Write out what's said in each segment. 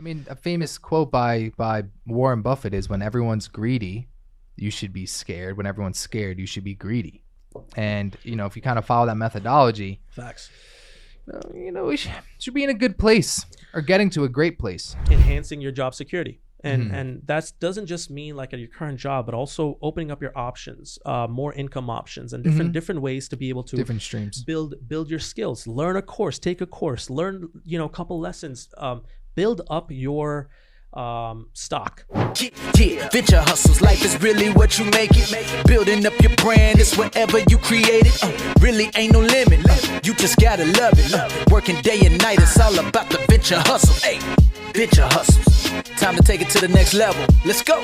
I mean, a famous quote by Warren Buffett is, when everyone's greedy, you should be scared. When everyone's scared, you should be greedy. And, if you kind of follow that methodology, Facts. We should be in a good place or getting to a great place. Enhancing your job security. And that doesn't just mean like at your current job, but also opening up your options, more income options, and different ways to be able to different streams. Build your skills, learn a course, take a course, learn a couple lessons, build up your stock. Yeah, venture hustles, life is really what you make it. Building up your brand is whatever you create it. Really ain't no limit. You just gotta love it. Working day and night, it's all about the venture hustle. Hey, venture hustles. Time to take it to the next level. Let's go.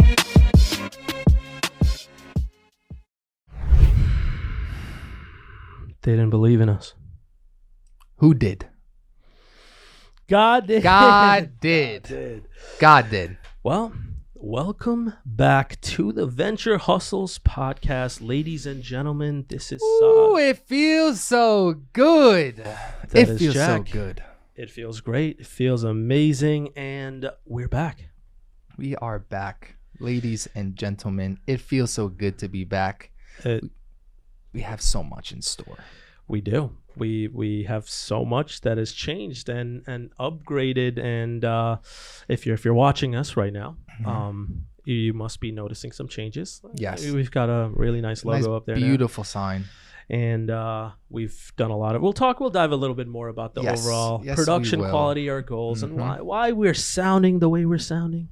They didn't believe in us. Who did? God did. God did. God did. Well, welcome back to the Venture Hustles podcast, ladies and gentlemen. This is Ooh, it feels so good. It feels Jack. so good. It feels great. It feels amazing, and we're back. We are back, ladies and gentlemen. It feels so good to be back. We have so much in store. We do. We have so much that has changed and upgraded. And if you're watching us right now, you must be noticing some changes. Yes, we've got a really nice logo up there. Beautiful sign. And we've done a lot of. We'll dive a little bit more about the overall production quality, our goals, and why we're sounding the way we're sounding.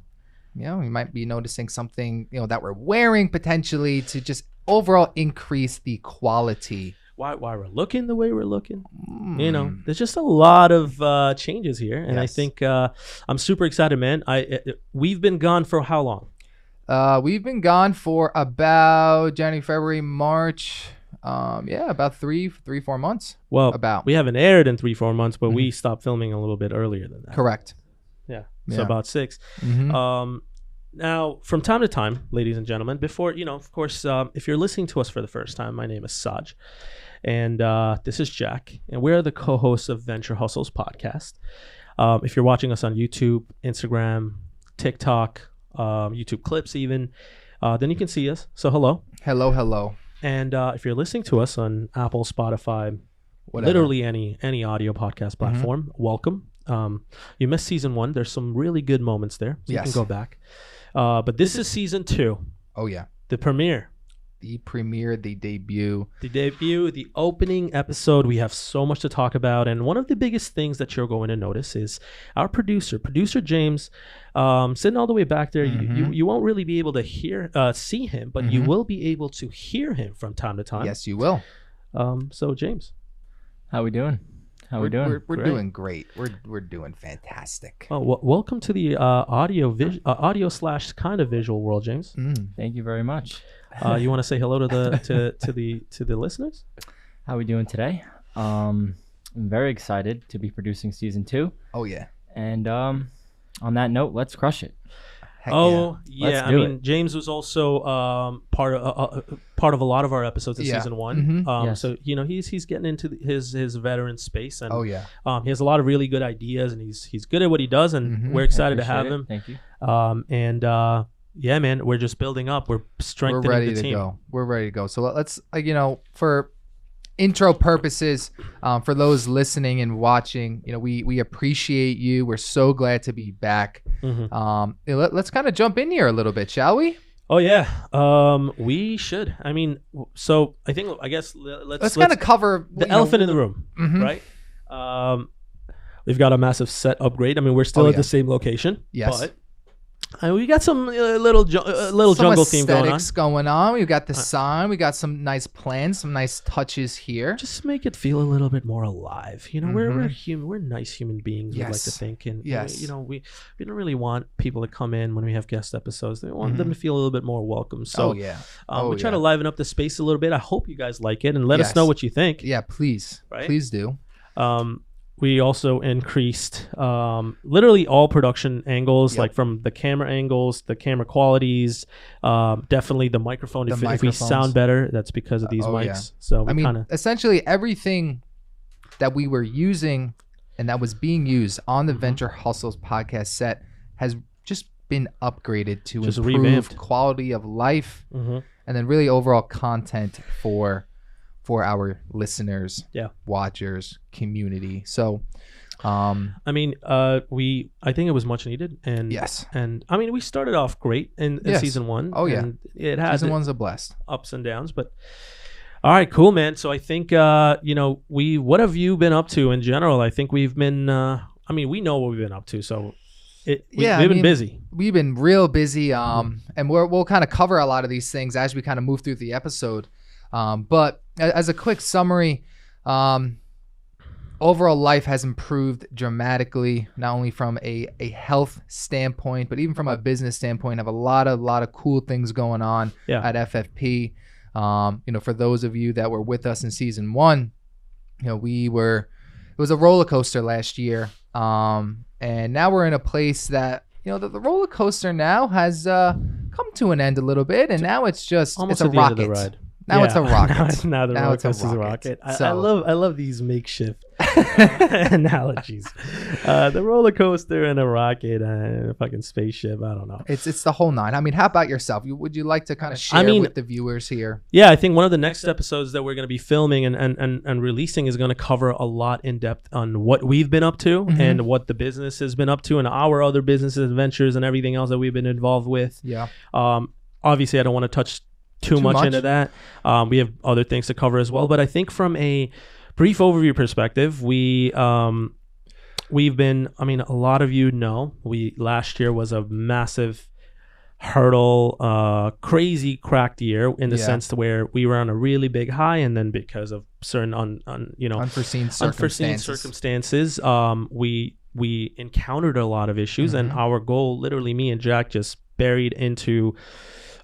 Yeah, we might be noticing something that we're wearing potentially to just overall increase the quality. Why we're looking the way we're looking. There's just a lot of changes here, and I think I'm super excited, man. We've been gone for how long? We've been gone for about January, February, March. About 3-4 months. Well, we haven't aired in 3-4 months, but we stopped filming a little bit earlier than that. Correct. Yeah. So about 6. Now, from time to time, ladies and gentlemen, before, of course, if you're listening to us for the first time, my name is Saj, and this is Jack, and we're the co-hosts of Venture Hustles podcast. If you're watching us on YouTube, Instagram, TikTok, YouTube clips even, then you can see us. So hello. Hello. And if you're listening to us on Apple, Spotify, literally any audio podcast platform, welcome. You missed season 1. There's some really good moments there, so you can go back. But this is season 2. Oh yeah, the premiere, the debut, the opening episode. We have so much to talk about, and one of the biggest things that you're going to notice is our producer James, sitting all the way back there. You won't really be able to see him, but you will be able to hear him from time to time. Yes, you will. So James, how we doing? We're doing great. We're doing fantastic. Oh, welcome to the audio / kind of visual world, James. Thank you very much. You want to say hello to the listeners? How we doing today? I'm very excited to be producing season 2. Oh yeah. And on that note, let's crush it. Heck yeah. I mean, James was also part of a lot of our episodes of season 1. So he's getting into his veteran space, and he has a lot of really good ideas, and he's good at what he does, and we're excited to have him. Thank you. Yeah, man, we're just building up. We're strengthening the team. We're ready to go. So let's for intro purposes, for those listening and watching, we appreciate you. We're so glad to be back. Let's kind of jump in here a little bit, shall we? Oh yeah, we should. I mean, so I guess let's kind of cover the elephant in the room, right? We've got a massive set upgrade. I mean, we're still at the same location, but we got some little jungle theme going on. We've got the sign. We got some nice plans, some nice touches here. Just make it feel a little bit more alive. We're human. We're nice human beings. We like to think, and we don't really want people to come in when we have guest episodes. We want them to feel a little bit more welcome. So we try to liven up the space a little bit. I hope you guys like it, and let us know what you think. Yeah, please, please do. We also increased literally all production angles, like from the camera angles, the camera qualities, definitely the microphone. If we sound better, that's because of these mics. Yeah. So we essentially everything that we were using and that was being used on the Venture Hustles podcast set has just been upgraded to Just improve revamped. quality of life, Mm-hmm. and then really overall content for our listeners, watchers, community. So I mean, I think it was much needed, and yes, and I mean, we started off great in season 1. Oh yeah, and it had season 1's a blast. ups and downs, but all right, cool, man. So I think what have you been up to in general? I think we've been I mean, we know what we've been up to, so we've been busy. We've been real busy, and we'll kind of cover a lot of these things as we kind of move through the episode. But as a quick summary, overall life has improved dramatically, not only from a health standpoint, but even from a business standpoint. Have a lot of cool things going on at FFP. For those of you that were with us in season 1, it was a roller coaster last year. And now we're in a place that, the roller coaster now has come to an end a little bit, and now it's just Almost it's a at the end of rocket. the ride. Now it's a rocket. now the roller coaster is a rocket. I love these makeshift analogies. The roller coaster and a rocket and a fucking spaceship. I don't know. It's the whole nine. I mean, how about yourself? Would you like to kind of share with the viewers here? Yeah, I think one of the next episodes that we're going to be filming and releasing is going to cover a lot in depth on what we've been up to and what the business has been up to and our other businesses, ventures, and everything else that we've been involved with. Yeah. Obviously, I don't want to touch too much into that. We have other things to cover as well, but I think from a brief overview perspective, we've been, I mean, a lot of you know, last year was a massive hurdle, crazy cracked year in the sense to where we were on a really big high, and then because of certain unforeseen circumstances, we encountered a lot of issues, and our goal, literally me and Jack just buried into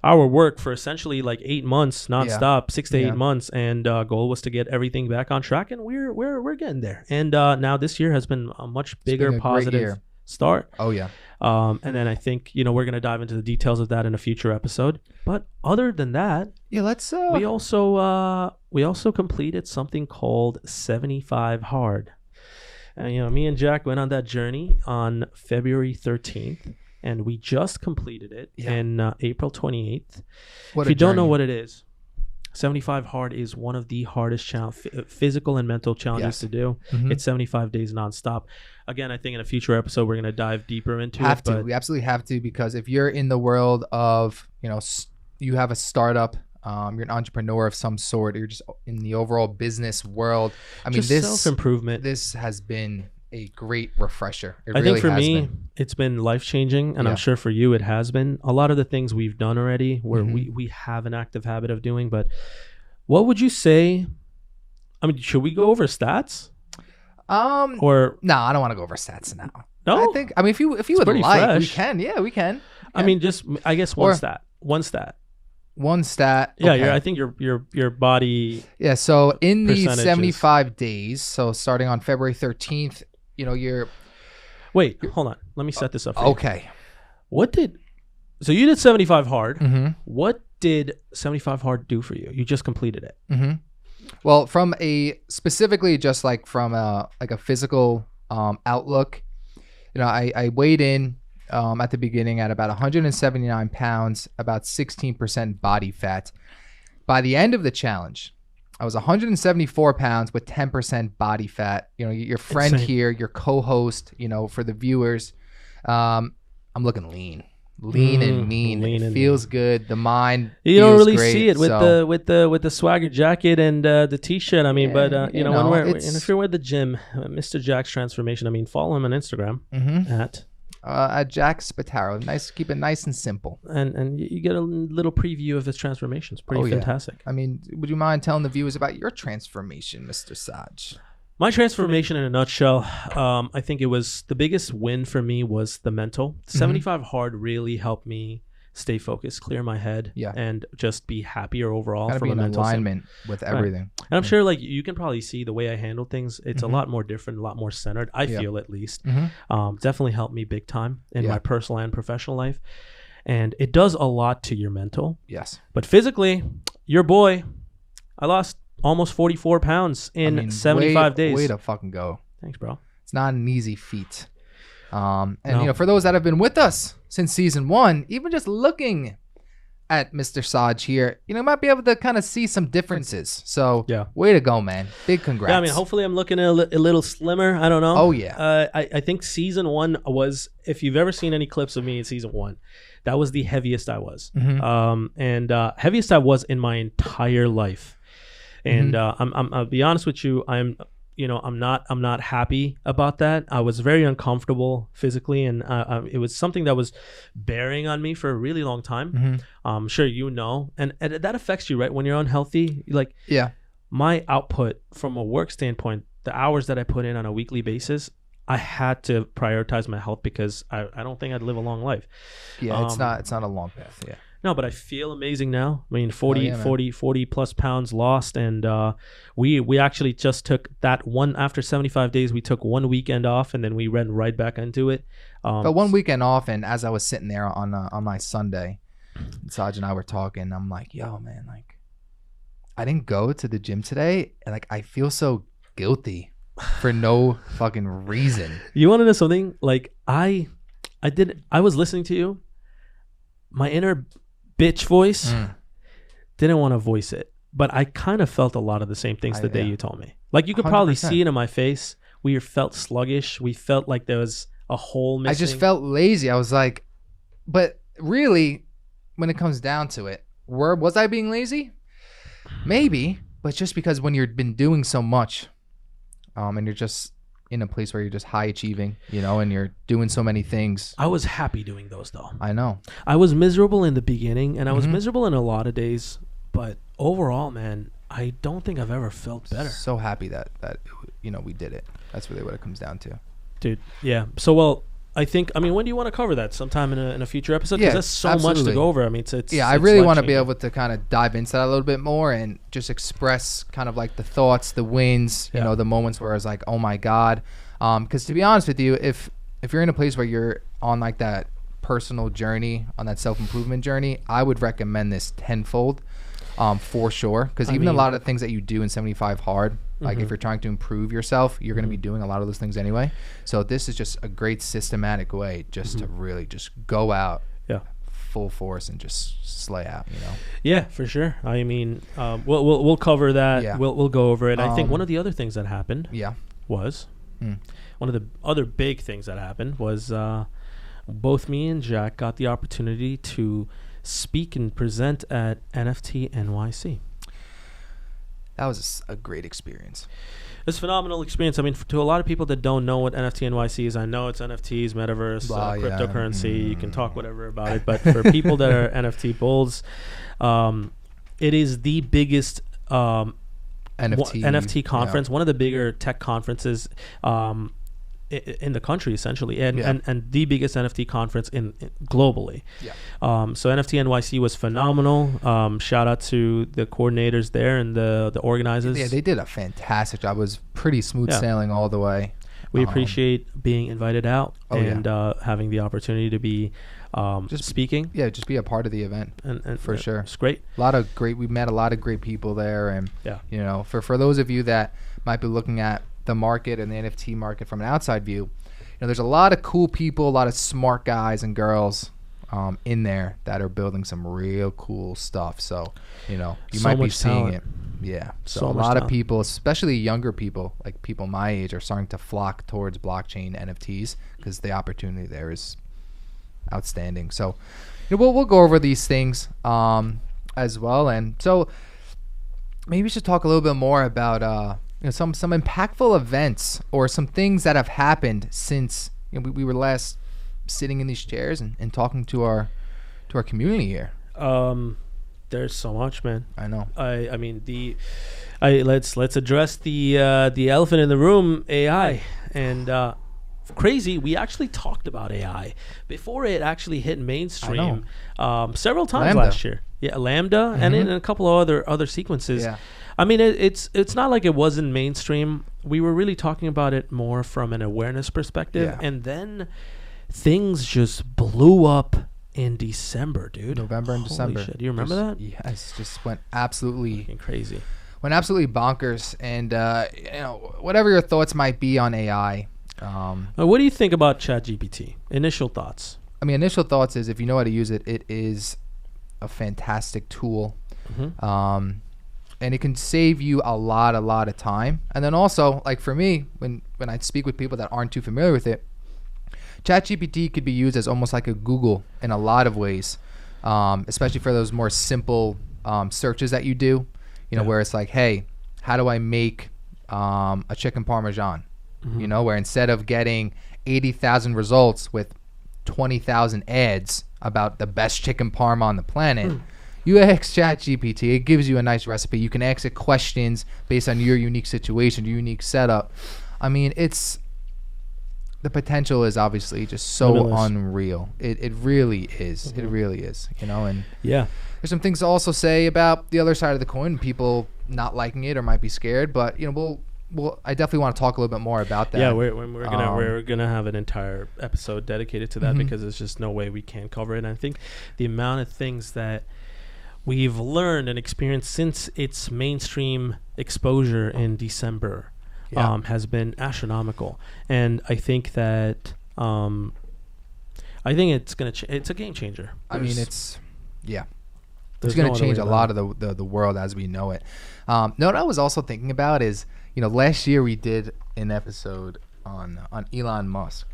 our work for essentially like 8 months nonstop, 6 to 8 months, and goal was to get everything back on track, and we're getting there. And now this year has been a much bigger positive start. Oh yeah. And then I think we're gonna dive into the details of that in a future episode. But other than that, let's. We also completed something called 75 Hard. And me and Jack went on that journey on February 13th. And we just completed it in April 28th. If you don't know what it is, 75 Hard is one of the hardest physical and mental challenges to do. It's 75 days nonstop. Again, I think in a future episode, we're going to dive deeper into it. We absolutely have to, because if you're in the world of, you have a startup, you're an entrepreneur of some sort, or you're just in the overall business world. I mean, this self-improvement. This has been a great refresher. I think for me, it's been life-changing, and I'm sure for you it has been. A lot of the things we've done already where we have an active habit of doing, but what would you say? I mean, should we go over stats? Or no, I don't want to go over stats now. No? I think, I mean, if you would like, fresh. we can. Yeah, we can. I mean, just, I guess one stat. Yeah, okay. I think your body. Yeah, so in these 75 days, so starting on February 13th, Wait, hold on. Let me set this up for you. Okay. So you did 75 Hard. What did 75 Hard do for you? You just completed it. Well, from specifically just like from a physical outlook, I weighed in at the beginning at about 179 pounds, about 16% body fat. By the end of the challenge, I was 174 pounds with 10% body fat. Your friend here, your co-host, for the viewers, I'm looking lean and mean. It feels good. The mind. You don't really great, see it with the swagger jacket and the t-shirt. I mean, but if you're with the gym, Mr. Jack's Transformation. I mean, follow him on Instagram at Jack Spataro. Nice, keep it nice and simple. And you get a little preview of his transformations. Pretty fantastic. I mean, would you mind telling the viewers about your transformation, Mr. Saj? My transformation in a nutshell, I think it was the biggest win for me was the mental. 75 Hard really helped me stay focused, clear my head, and just be happier overall. Gotta from be a in mental alignment with everything. Right. And I'm sure like you can probably see the way I handle things. It's a lot more different, a lot more centered. I feel at least. Definitely helped me big time in my personal and professional life. And it does a lot to your mental. Yes. But physically, your boy, I lost almost 44 pounds in 75 days. Way to fucking go. Thanks, bro. It's not an easy feat. And for those that have been with us since season 1, even just looking at Mr. Saj here, might be able to kind of see some differences. So way to go, man. Big congrats. Yeah, I mean, hopefully I'm looking a little slimmer. I don't know. Oh, yeah. I think season 1 was, if you've ever seen any clips of me in season 1, that was the heaviest I was. And heaviest I was in my entire life. And I'll be honest with you, I'm not happy about that. I was very uncomfortable physically, and it was something that was bearing on me for a really long time. I'm sure and that affects you, right? When you're unhealthy, like my output from a work standpoint, the hours that I put in on a weekly basis, I had to prioritize my health because I don't think I'd live a long life. Yeah, it's not a long path. Yeah. No, but I feel amazing now. I mean, 40 plus pounds lost. And we actually just took that one, after 75 days, we took 1 weekend off, and then we went right back into it. But 1 weekend off, and as I was sitting there on my Sunday, Saj and I were talking, I'm like, yo, man, like, I didn't go to the gym today, and like, I feel so guilty for no fucking reason. You want to know something? Like, I was listening to you. My inner bitch voice didn't want to voice it, but I kind of felt a lot of the same things the day you told me. Like, you could probably 100%. see it in my face. We felt sluggish. We felt like there was a hole missing. I just felt lazy. I was like, but really, when it comes down to it, was I being lazy? Maybe, but just because when you've been doing so much, and you're just in a place where you're just high achieving, and you're doing so many things. I was happy doing those, though. I know. I was miserable in the beginning, and I was miserable in a lot of days, but overall, man, I don't think I've ever felt better. So happy that we did it. That's really what it comes down to. Dude, yeah. So, when do you want to cover that? Sometime in a future episode? Because that's so much to go over. I mean, I really want to be able to kind of dive into that a little bit more and just express kind of like the thoughts, the wins, the moments where I was like, oh my God. Because to be honest with you, if you're in a place where you're on like that personal journey, on that self-improvement journey, I would recommend this tenfold for sure. Because a lot of things that you do in 75 Hard, like if you're trying to improve yourself, you're going to be doing a lot of those things anyway. So this is just a great systematic way just to really just go out full force and just slay out, Yeah, for sure. I mean, we'll cover that. Yeah. We'll go over it. I think one of the other things that happened was one of the other big things that happened was both me and Jack got the opportunity to speak and present at NFT NYC. That was a great experience. It's a phenomenal experience. I mean, to a lot of people that don't know what NFT NYC is, I know it's NFTs, metaverse, cryptocurrency. You can talk whatever about it. But for people that are NFT bulls, it is the biggest NFT conference, one of the bigger tech conferences in the country, essentially, and the biggest NFT conference in globally. So NFT NYC was phenomenal. Shout out to the coordinators there and the organizers. Yeah, they did a fantastic job. It was pretty smooth sailing all the way. We appreciate being invited out and having the opportunity to be just speaking. Yeah, just be a part of the event, and for sure. It's great. We met a lot of great people there, and for those of you that might be looking at the market and the NFT market from an outside view, there's a lot of cool people, a lot of smart guys and girls in there that are building some real cool stuff. So, you might be seeing it. Yeah. So a lot of people, especially younger people, like people my age, are starting to flock towards blockchain NFTs because the opportunity there is outstanding. So, we'll go over these things as well. And so maybe we should talk a little bit more about some impactful events or some things that have happened since we were last sitting in these chairs and talking to our community here. There's so much, man. I know. I mean let's address the elephant in the room, AI. And crazy, we actually talked about AI before it actually hit mainstream several times last year. Yeah, Lambda and in a couple of other sequences. Yeah. I mean, it's not like it wasn't mainstream. We were really talking about it more from an awareness perspective. And then things just blew up in December, dude. November and December. Shit. Do you remember that? Yes, just went absolutely crazy. Went absolutely bonkers. And, whatever your thoughts might be on AI, What do you think about ChatGPT? Initial thoughts? I mean, initial thoughts is if you know how to use it, it is a fantastic tool. And it can save you a lot of time. And then also, like for me, when I speak with people that aren't too familiar with it, ChatGPT could be used as almost like a Google in a lot of ways, especially for those more simple searches that you do, you know, where it's like, hey, how do I make a chicken parmesan? You know, where instead of getting 80,000 results with 20,000 ads about the best chicken parm on the planet, you ask ChatGPT, it gives you a nice recipe. You can ask it questions based on your unique situation, your unique setup. I mean, the potential is obviously just so unreal. It really is. It really is, you know, and there's some things to also say about the other side of the coin, people not liking it or might be scared, but you know, I definitely want to talk a little bit more about that. Yeah, we're gonna have an entire episode dedicated to that because there's just no way we can cover it. And I think the amount of things that we've learned and experienced since its mainstream exposure in December has been astronomical. And I think that it's gonna it's a game changer. I mean, it's going to change a lot of the world as we know it. What I was also thinking about is, you know, last year we did an episode on Elon Musk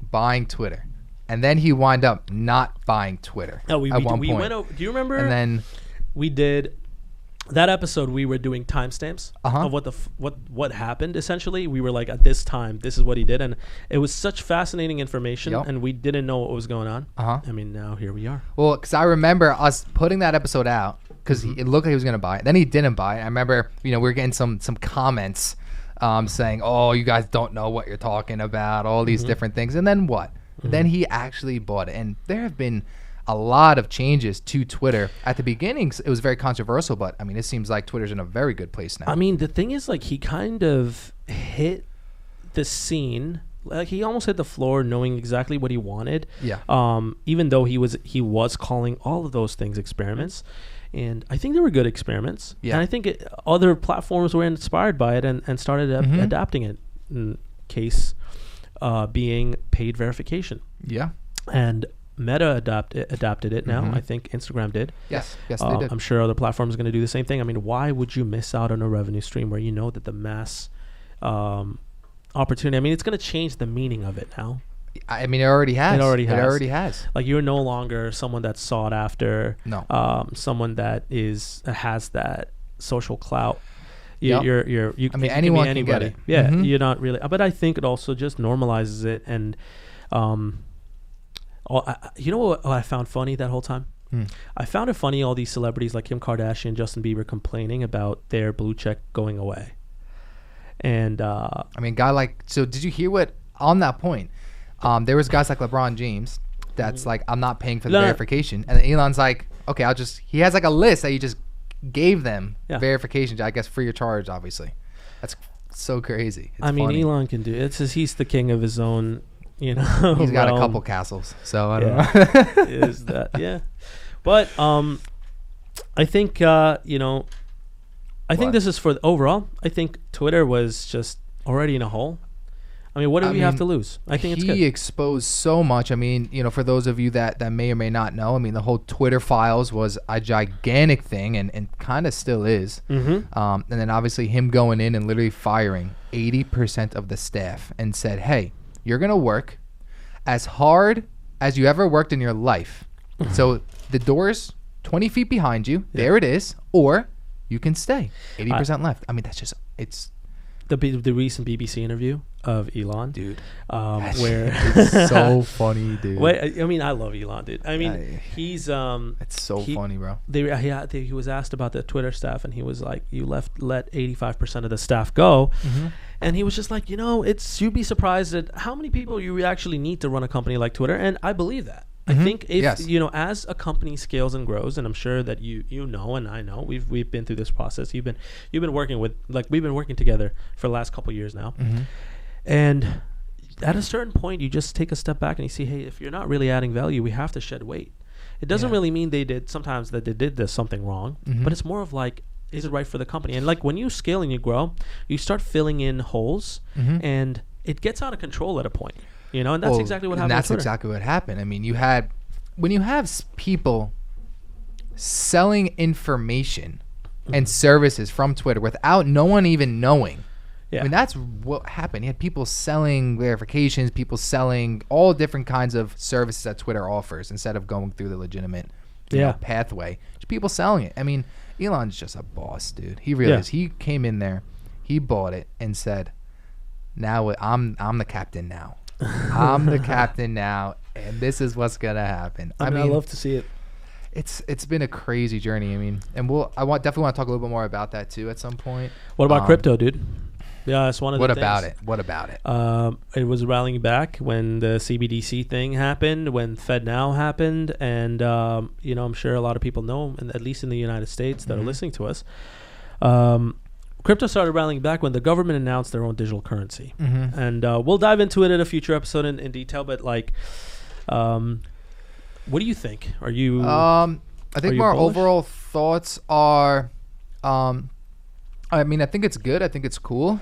buying Twitter, and then he wound up not buying Twitter at one point. Went over, do you remember? And then we did that episode. We were doing timestamps of what happened. Essentially, we were like, at this time, this is what he did, and it was such fascinating information, and we didn't know what was going on. I mean, now here we are. Well, because I remember us putting that episode out because it looked like he was going to buy it. Then he didn't buy it. I remember, you know, we were getting some comments saying, "Oh, you guys don't know what you're talking about," all these different things. And then what? Then he actually bought it, and there have been a lot of changes to Twitter. At the beginning, it was very controversial, but I mean, it seems like Twitter's in a very good place now. I mean, the thing is, like, he kind of hit the scene, like he almost hit the floor, knowing exactly what he wanted. Even though he was calling all of those things experiments, and I think they were good experiments. And I think other platforms were inspired by it and started adapting it. In case being paid verification. And Meta adapted it now. I think Instagram did. Yes, they did. I'm sure other platforms are going to do the same thing. I mean, why would you miss out on a revenue stream where you know that the mass opportunity? I mean, it's going to change the meaning of it now. I mean, it already has. Like, you're no longer someone that's sought after. No. Someone that has that social clout. I mean, anyone can get it. Yeah, you're not really. But I think it also just normalizes it. And you know what I found funny that whole time? I found it funny, all these celebrities like Kim Kardashian, Justin Bieber complaining about their blue check going away. And I mean, so did you hear what on that point? There was guys like LeBron James that's like, I'm not paying for the verification, and then Elon's like, okay, he has like a list that you just gave them verification, I guess, free of charge. Obviously, that's so crazy. It's funny. Elon can do it. It's just, he's the king of his own, you know. He's got a couple castles, so I don't know. Is that but I think you know, I think this is for overall. I think Twitter was just already in a hole. I mean, what do we have to lose? I think it's good. He exposed so much. I mean, you know, for those of you that may or may not know, I mean, the whole Twitter files was a gigantic thing and kind of still is. And then obviously him going in and literally firing 80% of the staff and said, hey, you're going to work as hard as you ever worked in your life. So the door's 20 feet behind you. There it is. Or you can stay. 80% left. I mean, that's just, it's. The recent BBC interview of Elon, dude, where it's so funny, dude. Wait, I mean, I love Elon, dude. I mean, he's it's so funny, bro. He was asked about the Twitter staff, and he was like, "You let 85% of the staff go," and he was just like, you know, you'd be surprised at how many people you actually need to run a company like Twitter, and I believe that. I think if you know, as a company scales and grows, and I'm sure that you know, and I know, we've been through this process. You've been working with, like, we've been working together for the last couple of years now, and at a certain point, you just take a step back and you see, hey, if you're not really adding value, we have to shed weight. It doesn't really mean they did something wrong, but it's more of like, is it right for the company? And like, when you scale and you grow, you start filling in holes, and it gets out of control at a point, and that's exactly what happened. And that's exactly what happened. I mean, when you have people selling information and services from Twitter without no one even knowing. Yeah. I mean, that's what happened. You had people selling verifications, people selling all different kinds of services that Twitter offers instead of going through the legitimate pathway. Just people selling it. I mean, Elon's just a boss, dude. He really is. He came in there, he bought it and said, now I'm the captain now. I'm the captain now, and this is what's going to happen. I mean, I love to see it. It's been a crazy journey. I mean, and definitely want to talk a little bit more about that too at some point. What about crypto, dude? Yeah, it's one of the things. What about it? It was rallying back when the CBDC thing happened, when FedNow happened, and I'm sure a lot of people know, and at least in the United States that are listening to us, crypto started rallying back when the government announced their own digital currency, and we'll dive into it in a future episode in detail. But what do you think? Are you? I think my overall thoughts are, I mean, I think it's good. I think it's cool,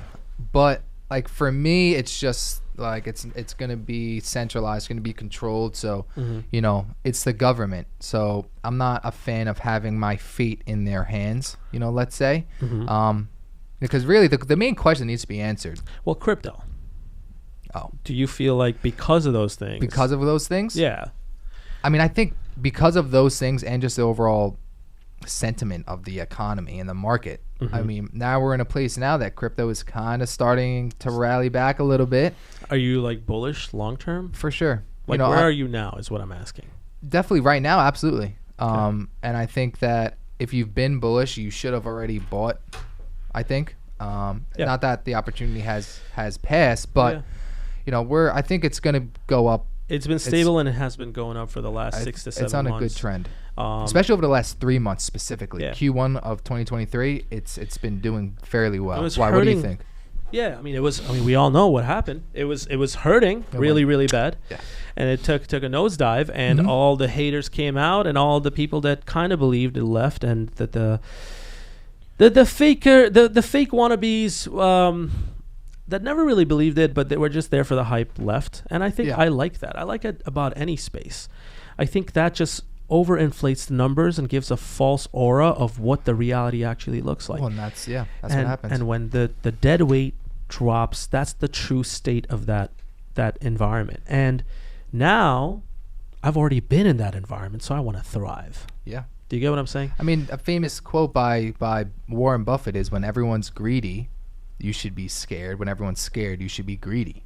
but like for me, it's just like it's gonna be centralized, gonna be controlled. So it's the government. So I'm not a fan of having my fate in their hands. Let's say, because really the main question needs to be answered. Well, crypto. Oh, do you feel like because of those things? Because of those things? Yeah. I mean, I think because of those things and just the overall sentiment of the economy and the market, I mean, now we're in a place now that crypto is kind of starting to rally back a little bit. Are you like bullish long term? For sure. Like where are you now is what I'm asking. Definitely right now, absolutely. And I think that if you've been bullish, you should have already bought, I think. Not that the opportunity has passed, but I think it's going to go up. It's been stable and it has been going up for the last 6 to 7 months. It's on a good trend, especially over the last 3 months specifically. Q1 of 2023, it's been doing fairly well. Why? What do you think? Yeah, I mean, we all know what happened. It was hurting really bad, and it took a nosedive, and all the haters came out, and all the people that kind of believed it left, and that the fake wannabes. That never really believed it, but they were just there for the hype left. And I think I like that. I like it about any space. I think that just overinflates the numbers and gives a false aura of what the reality actually looks like. Well, and that's what happens. And when the dead weight drops, that's the true state of that environment. And now I've already been in that environment, so I want to thrive. Yeah. Do you get what I'm saying? I mean, a famous quote by Warren Buffett is, when everyone's greedy, you should be scared. When everyone's scared, you should be greedy.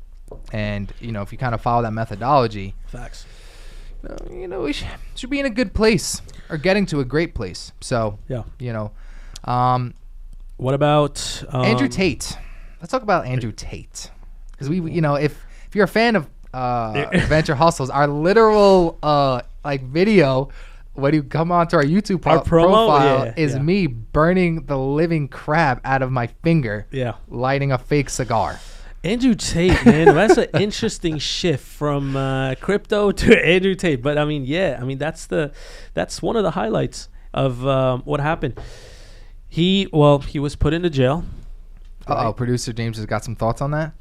And if you kind of follow that methodology, facts. We should be in a good place or getting to a great place. So what about Andrew Tate? Let's talk about Andrew Tate, because if you're a fan of Venture Hustles, our literal video, when you come onto our YouTube profile, is me burning the living crap out of my finger, lighting a fake cigar. Andrew Tate, man, that's an interesting shift from crypto to Andrew Tate. But I mean, that's one of the highlights of what happened. He was put into jail. Right? Producer James has got some thoughts on that.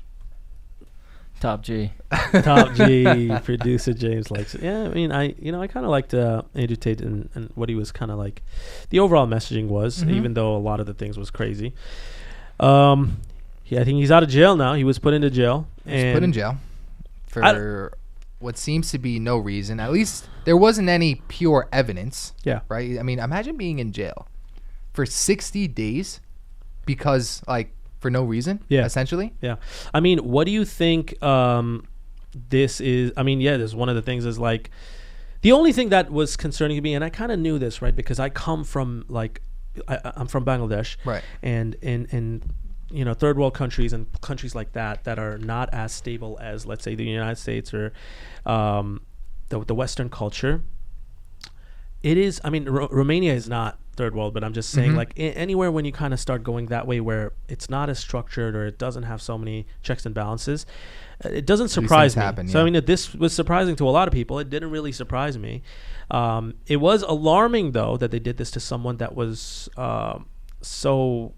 Top G. Producer James likes it. Yeah, I mean, I kind of liked Andrew Tate and what he was kind of like. The overall messaging was, even though a lot of the things was crazy. I think he's out of jail now. He was put into jail. Put in jail for what seems to be no reason. At least there wasn't any pure evidence. Yeah. Right? I mean, imagine being in jail for 60 days because, for no reason, essentially. Yeah. I mean, what do you think this is? I mean, there's one of the things is the only thing that was concerning to me, and I kind of knew this, right? Because I come from I'm from Bangladesh. Right. And in third world countries and countries like that are not as stable as, let's say, the United States or the Western culture. It is, I mean, Romania is not third world, but I'm just saying anywhere when you kind of start going that way where it's not as structured or it doesn't have so many checks and balances, it doesn't surprise me. So I mean, this was surprising to a lot of people. It didn't really surprise me. It was alarming though that they did this to someone that was so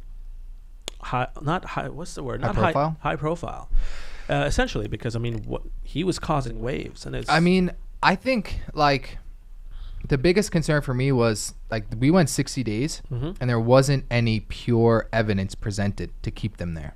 high, not high, what's the word? Not high profile. High profile. essentially, because I mean, he was causing waves, and it's. I mean, I think like the biggest concern for me was like we went 60 days, and there wasn't any pure evidence presented to keep them there.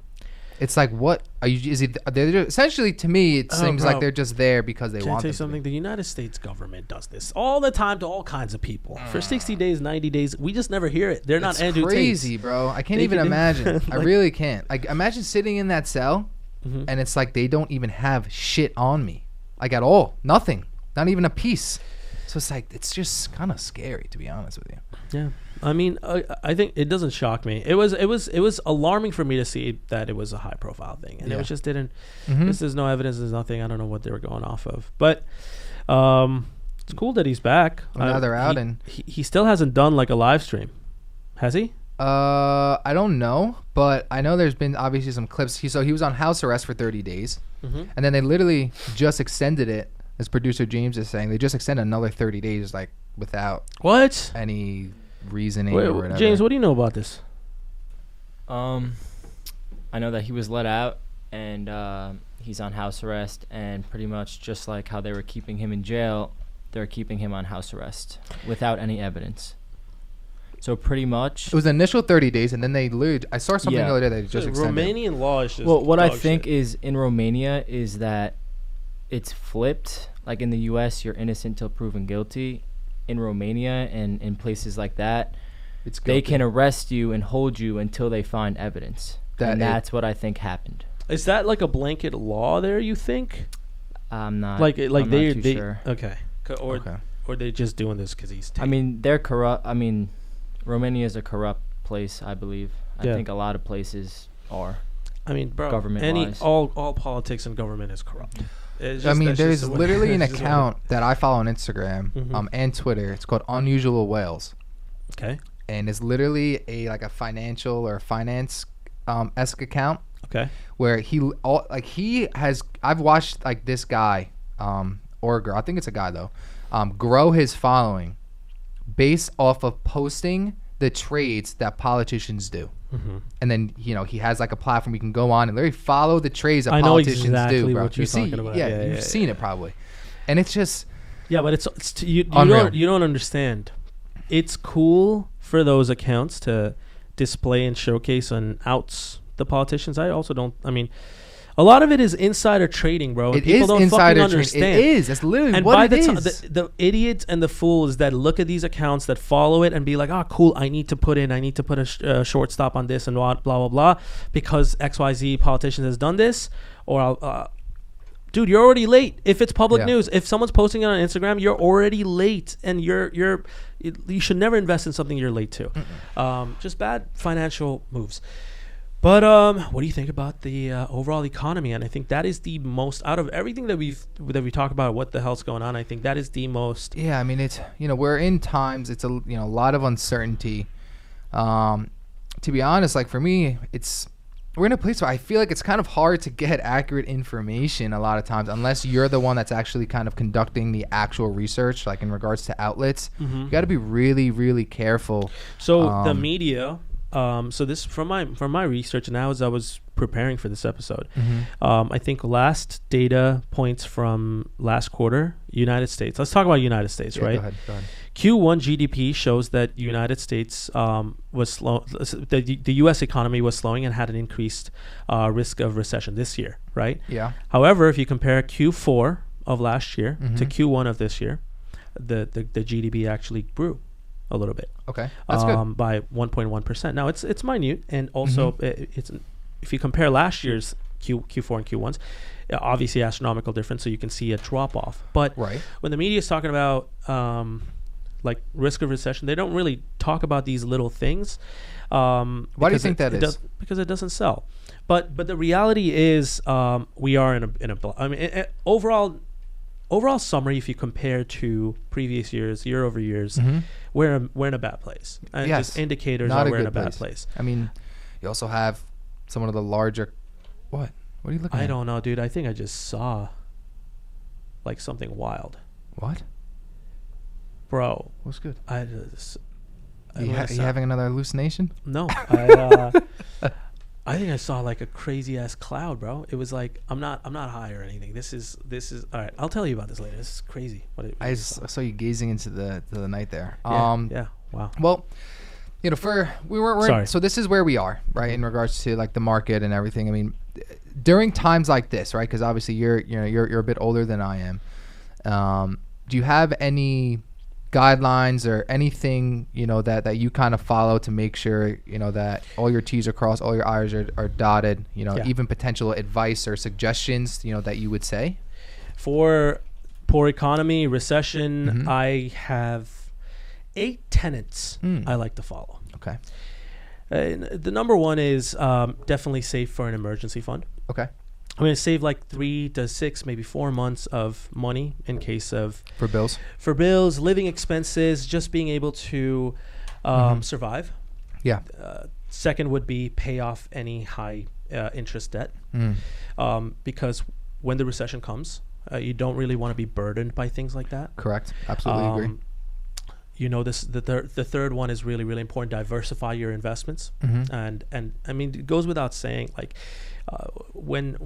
It's like, what are you? Is it? They're essentially, to me, it seems like they're just there because they want. Can I tell you something? The United States government does this all the time to all kinds of people. For 60 days, 90 days, we just never hear it. They're not Andrew Tate. Crazy, bro. I can't even imagine. I really can't. Like, imagine sitting in that cell, and it's like they don't even have shit on me, like at all. Nothing. Not even a piece. So it's like it's just kind of scary, to be honest with you. Yeah. I mean, I think it doesn't shock me. It was alarming for me to see that it was a high profile thing, and it was just didn't. There's no evidence. There's nothing. I don't know what they were going off of, but it's cool that he's back. Well, now they're out, and he still hasn't done like a live stream, has he? I don't know, but I know there's been obviously some clips. He was on house arrest for 30 days, and then they literally just extended it. As producer James is saying, they just extended another 30 days, like without any reasoning or whatever. James, what do you know about this? I know that he was let out and he's on house arrest, and pretty much just like how they were keeping him in jail, they're keeping him on house arrest without any evidence. So pretty much it was the initial 30 days, and then they literally, I saw something the other day that just extended. Romanian law is just what I think is in Romania is that it's flipped. Like in the U.S., you're innocent till proven guilty. In Romania and in places like that, they can arrest you and hold you until they find evidence. That's what I think happened. Is that like a blanket law there, you think? I'm not. I'm not too sure. Okay. Or they just doing this because he's Tate? I mean, they're corrupt. I mean, Romania is a corrupt place, I believe. I think a lot of places are. I mean, bro, government-wise. all politics and government is corrupt. I mean, there's literally an account that I follow on Instagram and Twitter. It's called Unusual Whales. Okay. And it's literally a financial or finance esque account. Okay. Where I've watched like this guy or a girl, I think it's a guy though, grow his following based off of posting the trades that politicians do. And then he has like a platform you can go on and literally follow the trades that politicians do, bro. What you're talking about. You've seen it probably, and it's just but it's you don't understand. It's cool for those accounts to display and showcase and outs the politicians. I also don't. I mean, a lot of it is insider trading, bro. And people don't fucking understand. It is. That's literally what it is. The idiots and the fools that look at these accounts that follow it and be like, "Oh, cool. I need to put a shortstop on this and blah blah blah because XYZ politician has done this." Or dude, you're already late. If it's public news, if someone's posting it on Instagram, you're already late, and you should never invest in something you're late to. Just bad financial moves. But what do you think about the overall economy? And I think that is the most, out of everything that we talk about, what the hell's going on, I think that is the most. Yeah, I mean, it's, we're in times, it's a lot of uncertainty. To be honest, like for me, we're in a place where I feel like it's kind of hard to get accurate information a lot of times unless you're the one that's actually kind of conducting the actual research, like in regards to outlets. You got to be really, really careful. So the media. So this from my research, and as I was preparing for this episode, I think last data points from last quarter, United States. Let's talk about United States, right? Go ahead. Q1 GDP shows that United States was slow. The U.S. economy was slowing and had an increased risk of recession this year, right? Yeah. However, if you compare Q4 of last year to Q1 of this year, the GDP actually grew a little bit. Okay, that's good. By 1.1%. Now it's minute, and also it's if you compare last year's Q4 and Q1s, obviously astronomical difference. So you can see a drop off. But when the media is talking about like risk of recession, they don't really talk about these little things. Why do you think that is? Because it doesn't sell. But the reality is we are in a. I mean, overall summary, if you compare to previous years, year over years, we're in a bad place. And just indicators are we're in a bad place. I mean, you also have some of the larger. What are you looking at? I don't know, dude. I think I just saw like something wild. What? Bro. What's good? Are you having another hallucination? No. I think I saw like a crazy ass cloud, bro. It was like I'm not high or anything. This is all right. I'll tell you about this later. This is crazy. I saw you gazing into the night there. Yeah. Wow. Well, you know, we're Sorry. So this is where we are, right, in regards to like the market and everything. I mean, during times like this, right? Because obviously you're a bit older than I am. Do you have any guidelines or anything, you know, that you kind of follow to make sure, you know, that all your T's are crossed, all your I's are dotted, you know, even potential advice or suggestions, you know, that you would say? For poor economy, recession, I have 8 tenets I like to follow. Okay. The number one is definitely save for an emergency fund. Okay. I'm going to save like 3 to 6, maybe 4 months of money in case of... For bills, living expenses, just being able to survive. Yeah. Second would be pay off any high interest debt. Because when the recession comes, you don't really want to be burdened by things like that. Correct. Absolutely agree. You know, the third one is really, really important. Diversify your investments. And I mean, it goes without saying, like, when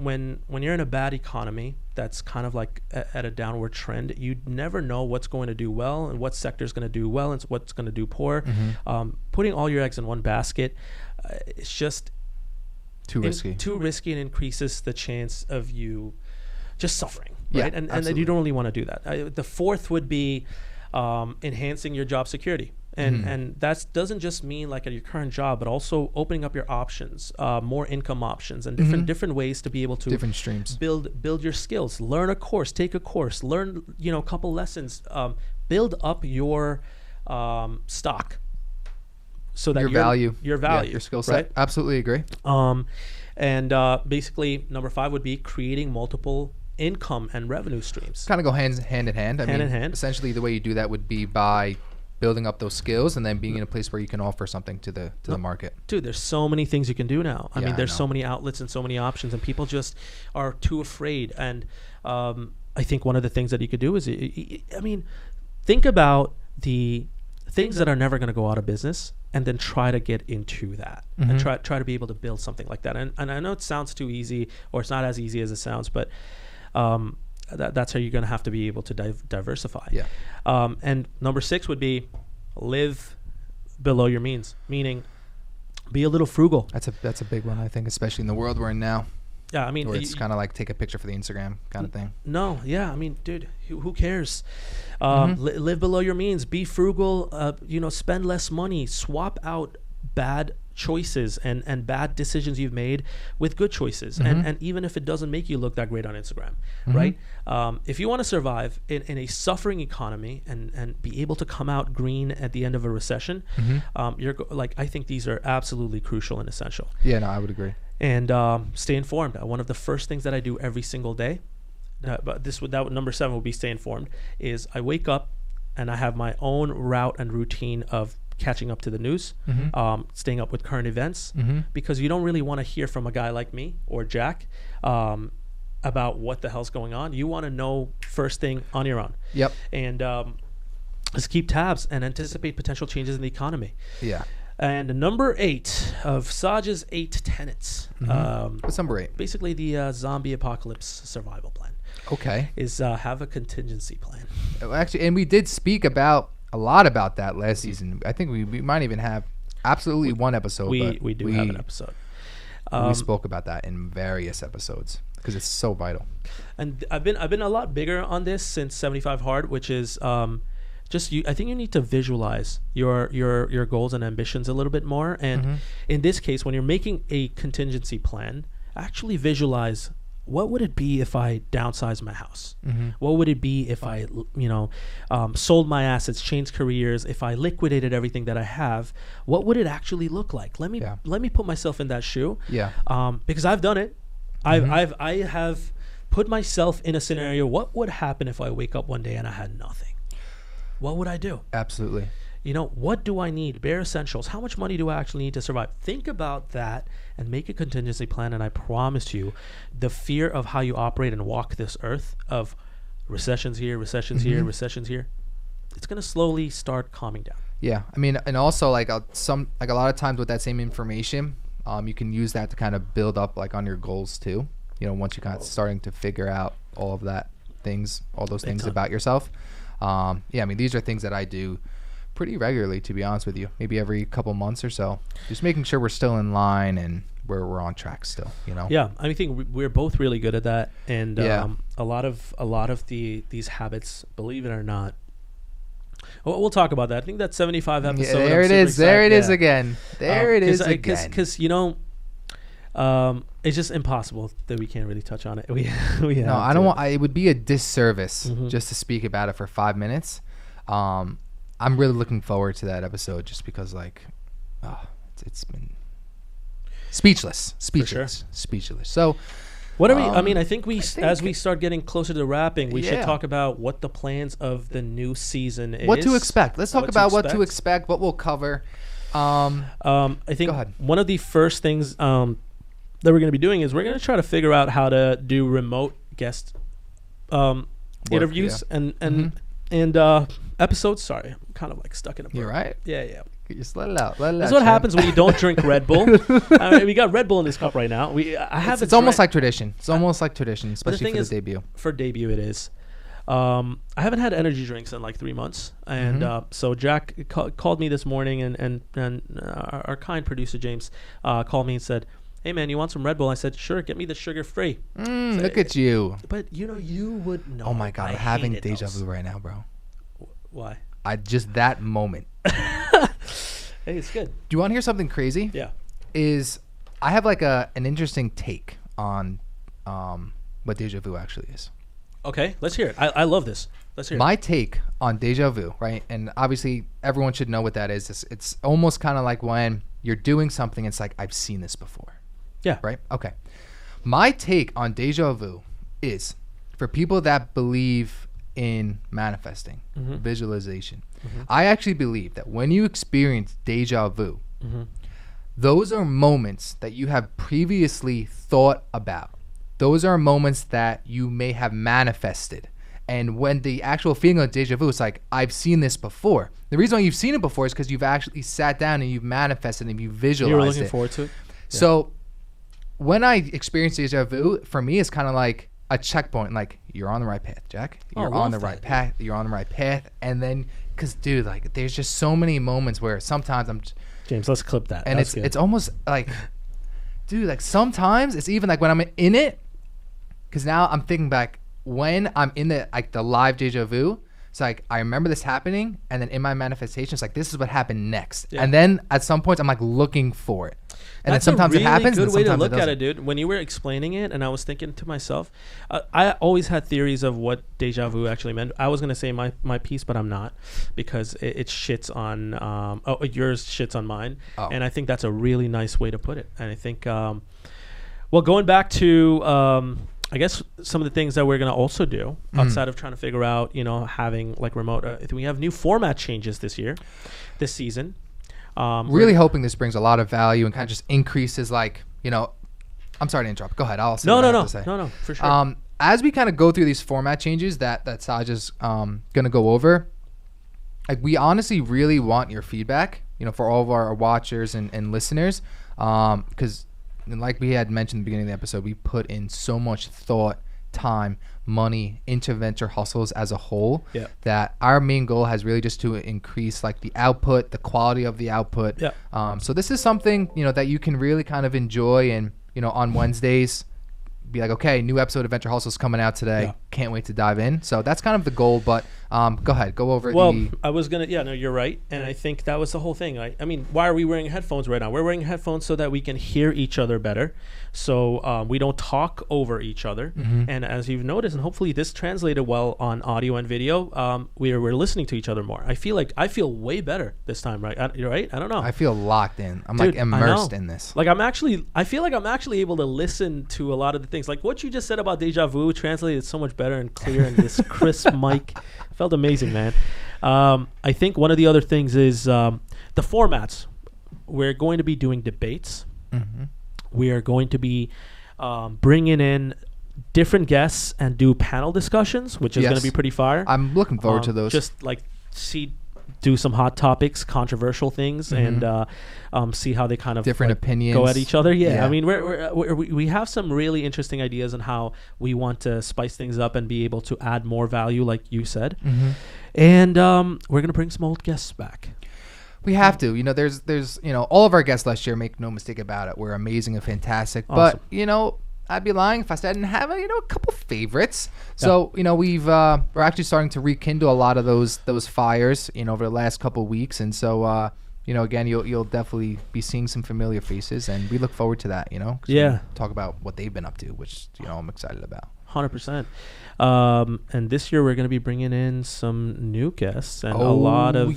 you're in a bad economy that's kind of like at a downward trend, you never know what's going to do well and what sector is going to do well and what's going to do poor. Putting all your eggs in one basket, it's just too risky and increases the chance of you just suffering, right? Yeah, and you don't really want to do that. The fourth would be enhancing your job security. And that doesn't just mean like at your current job, but also opening up your options, more income options, and different ways to be able to different streams build your skills, learn a course, take a course, learn, you know, a couple lessons, build up your stock, so that your value, your skill set. Right? Absolutely agree. And basically number 5 would be creating multiple income and revenue streams. Kind of go hand in hand. Hand in hand. Essentially, the way you do that would be by building up those skills and then being in a place where you can offer something to the market. Dude, there's so many things you can do now. I mean, there's so many outlets and so many options, and people just are too afraid. And I think one of the things that you could do is, I mean, think about the things that are never going to go out of business, and then try to get into that and try to be able to build something like that. And I know it sounds too easy, or it's not as easy as it sounds, but that's how you're going to have to be able to diversify. Yeah. And number 6 would be live below your means, meaning be a little frugal. That's a big one, I think, especially in the world we're in now. Yeah, I mean, where it's kind of like take a picture for the Instagram kind of thing. No, yeah, I mean, dude, who cares? Live below your means, be frugal, you know, spend less money, swap out bad choices and bad decisions you've made with good choices. And even if it doesn't make you look that great on Instagram, right? If you want to survive in a suffering economy and be able to come out green at the end of a recession, I think these are absolutely crucial and essential. Yeah, no, I would agree. And stay informed. One of the first things that I do every single day, but number 7 would be stay informed, is I wake up and I have my own route and routine of catching up to the news, staying up with current events, because you don't really want to hear from a guy like me or Jack about what the hell's going on. You want to know first thing on your own. Yep. And just keep tabs and anticipate potential changes in the economy. Yeah. And number 8 of Saj's 8 tenets. What's number 8? Basically the zombie apocalypse survival plan. Okay. Is have a contingency plan. Actually, and we did speak about a lot about that last season. I think we might even have absolutely one episode. We do have an episode. We spoke about that in various episodes because it's so vital. And I've been a lot bigger on this since 75 Hard, which is I think you need to visualize your goals and ambitions a little bit more. And in this case, when you're making a contingency plan, actually visualize, what would it be if I downsized my house? What would it be if I, sold my assets, changed careers, if I liquidated everything that I have? What would it actually look like? Let me put myself in that shoe. Yeah. Because I've done it. I have put myself in a scenario. What would happen if I wake up one day and I had nothing? What would I do? Absolutely. What do I need? Bare essentials. How much money do I actually need to survive? Think about that and make a contingency plan. And I promise you, the fear of how you operate and walk this earth of recessions here, recessions here, recessions here, it's going to slowly start calming down. Yeah. I mean, and also like a lot of times with that same information, You can use that to kind of build up like on your goals too. Once you kind of starting to figure out all of that all those things about yourself. I mean, these are things that I do pretty regularly, to be honest with you. Maybe every couple months or so, just making sure we're still in line and we're on track still. Yeah, I think we're both really good at that, and a lot of these habits, believe it or not. We'll talk about that. I think that's 75 episodes. Yeah, there it is. There it is again. There it is again. Because it's just impossible that we can't really touch on it. No, I don't want. It would be a disservice just to speak about it for 5 minutes. I'm really looking forward to that episode, just because it's been speechless. So. What are we? I mean, I think as we start getting closer to wrapping, we should talk about what the plans of the new season is. What to expect? Let's talk about what to expect. What we'll cover. I think one of the first things that we're going to be doing is we're going to try to figure out how to do remote guest interviews and episodes. Sorry, I'm kind of like stuck in a. You're right. Yeah. Just let it out. That's what happens when you don't drink Red Bull. We got Red Bull in this cup right now. It's almost like tradition. It's almost like tradition, especially for the debut. For debut, it is. I haven't had energy drinks in like 3 months, and so Jack called me this morning, and our kind producer James called me and said, "Hey man, you want some Red Bull?" I said, "Sure, get me the sugar free." Look at you. But you would know. Oh my God, I'm having deja vu right now, bro. Why? Just that moment. Hey, it's good. Do you want to hear something crazy? Yeah. I have like an interesting take on what deja vu actually is. Okay, let's hear it. I love this. Let's hear it. My take on deja vu, right? And obviously everyone should know what that is. It's almost kind of like when you're doing something, it's like, I've seen this before. Yeah. Right? Okay. My take on deja vu is for people that believe in manifesting, visualization. I actually believe that when you experience deja vu, those are moments that you have previously thought about. Those are moments that you may have manifested. And when the actual feeling of deja vu is like, I've seen this before. The reason why you've seen it before is because you've actually sat down and you've manifested and you've visualized it. You were looking forward to it? Yeah. So when I experience deja vu, for me, it's kind of like a checkpoint. Like, you're on the right path, Jack. You're on the right path. You're on the right path. And then, because, dude, like, there's just so many moments where sometimes I'm... James, let's clip that. And it's almost like, dude, like, sometimes it's even like when I'm in it, because now I'm thinking back, when I'm in the live deja vu, it's like, I remember this happening, and then in my manifestation, it's like, this is what happened next. Yeah. And then at some point, I'm like looking for it. And then sometimes it happens. That's a really good way to look at it, dude. When you were explaining it, and I was thinking to myself, I always had theories of what deja vu actually meant. I was going to say my piece, but I'm not, because it shits on, yours shits on mine. Oh. And I think that's a really nice way to put it. And I think, going back to, I guess some of the things that we're going to also do outside of trying to figure out, having like remote, we have new format changes this season. Really hoping this brings a lot of value and kind of just increases, like, I'm sorry to interrupt. Go ahead. I'll say what I have to say. No, for sure. As we kind of go through these format changes that Saj is going to go over, like, we honestly really want your feedback, for all of our watchers and listeners, because like we had mentioned at the beginning of the episode, we put in so much thought, time, money into venture hustles as a whole, that our main goal has really just to increase like the output, the quality of the output. So this is something that you can really kind of enjoy, and on Wednesdays be like, okay, new episode of Venture Hustles coming out today. Can't wait to dive in. So that's kind of the goal, but go ahead, go over. I was gonna, you're right, and I think that was the whole thing. I mean, why are we wearing headphones right now? We're wearing headphones so that we can hear each other better, so we don't talk over each other. And as you've noticed, and hopefully this translated well on audio and video, we're listening to each other more. I feel way better this time, right? You're right. I don't know. I feel locked in. I'm like immersed in this. Like I feel like I'm actually able to listen to a lot of the things. Like what you just said about deja vu translated so much better and clear in this crisp mic. Felt amazing, man. I think one of the other things is the formats. We're going to be doing debates. We are going to be bringing in different guests and do panel discussions, which is going to be pretty fire. I'm looking forward to those. Just like see do some hot topics, controversial things, and see how they kind of different opinions go at each other. Yeah. I mean, we have some really interesting ideas on how we want to spice things up and be able to add more value, like you said. And we're gonna bring some old guests back. We have to. There's all of our guests last year, make no mistake about it, were amazing and fantastic. Awesome. But I'd be lying if I said I didn't have a couple favorites. So we're actually starting to rekindle a lot of those fires over the last couple of weeks, and so again, you'll definitely be seeing some familiar faces, and we look forward to that. 'Cause we talk about what they've been up to, which I'm excited about. 100%. And this year we're going to be bringing in some new guests and a lot of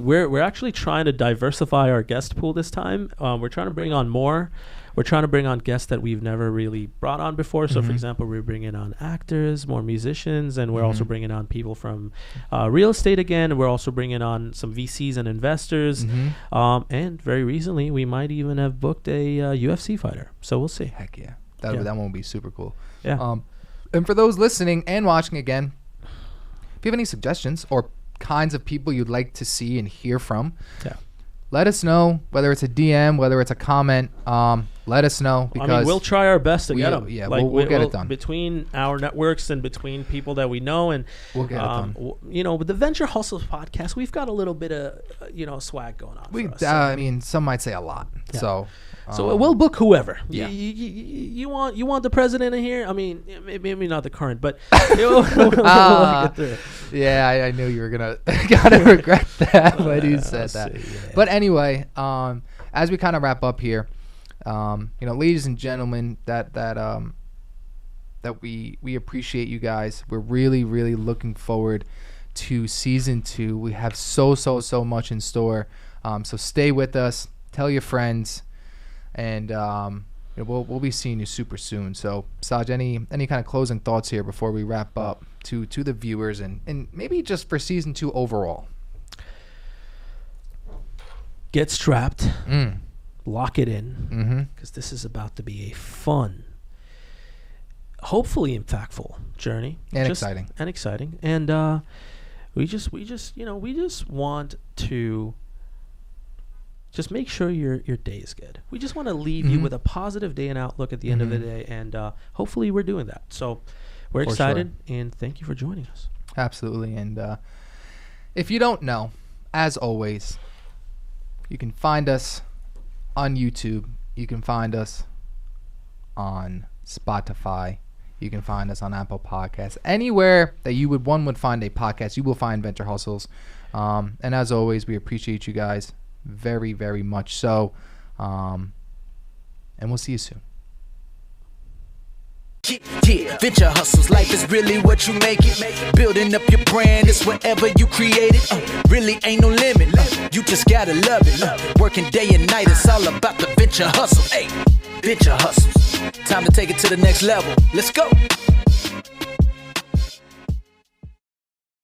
we're actually trying to diversify our guest pool this time. We're trying to bring on more. We're trying to bring on guests that we've never really brought on before. So, for example, we're bringing on actors, more musicians, and we're also bringing on people from real estate again. We're also bringing on some VCs and investors. And very recently, we might even have booked a UFC fighter. So we'll see. Heck yeah. That one will be super cool. Yeah. And for those listening and watching again, if you have any suggestions or kinds of people you'd like to see and hear from, let us know, whether it's a DM, whether it's a comment. Let us know, because we'll try our best to get them. Yeah, we'll get it done. Between our networks and between people that we know, and we'll get it done. With the Venture Hustles podcast, we've got a little bit of swag going on. For us, I mean, some might say a lot. Yeah. So we'll book whoever. Yeah. You want the president in here? I mean, maybe not the current, but yeah, I knew you were gonna regret that when you said that. Yeah. But anyway, as we kind of wrap up here, ladies and gentlemen, that we appreciate you guys. We're really, really looking forward to season 2. We have so much in store. So stay with us. Tell your friends. And we'll be seeing you super soon. So, Saj, any kind of closing thoughts here before we wrap up to the viewers and maybe just for season 2 overall? Get strapped, lock it in, because this is about to be a fun, hopefully impactful journey and exciting. And we just want to. Just make sure your day is good. We just want to leave you with a positive day and outlook at the end of the day, and hopefully we're doing that. So we're excited, and thank you for joining us. Absolutely. And if you don't know, as always, you can find us on YouTube. You can find us on Spotify. You can find us on Apple Podcasts. Anywhere that one would find a podcast, you will find Venture Hustles. And as always, we appreciate you guys very, very much so. And we'll see you soon. Yeah, venture hustles, life is really what you make it. Building up your brand is whatever you create it. Really ain't no limit. You just gotta love it. Working day and night, it's all about the venture hustle. Hey, venture hustles. Time to take it to the next level. Let's go.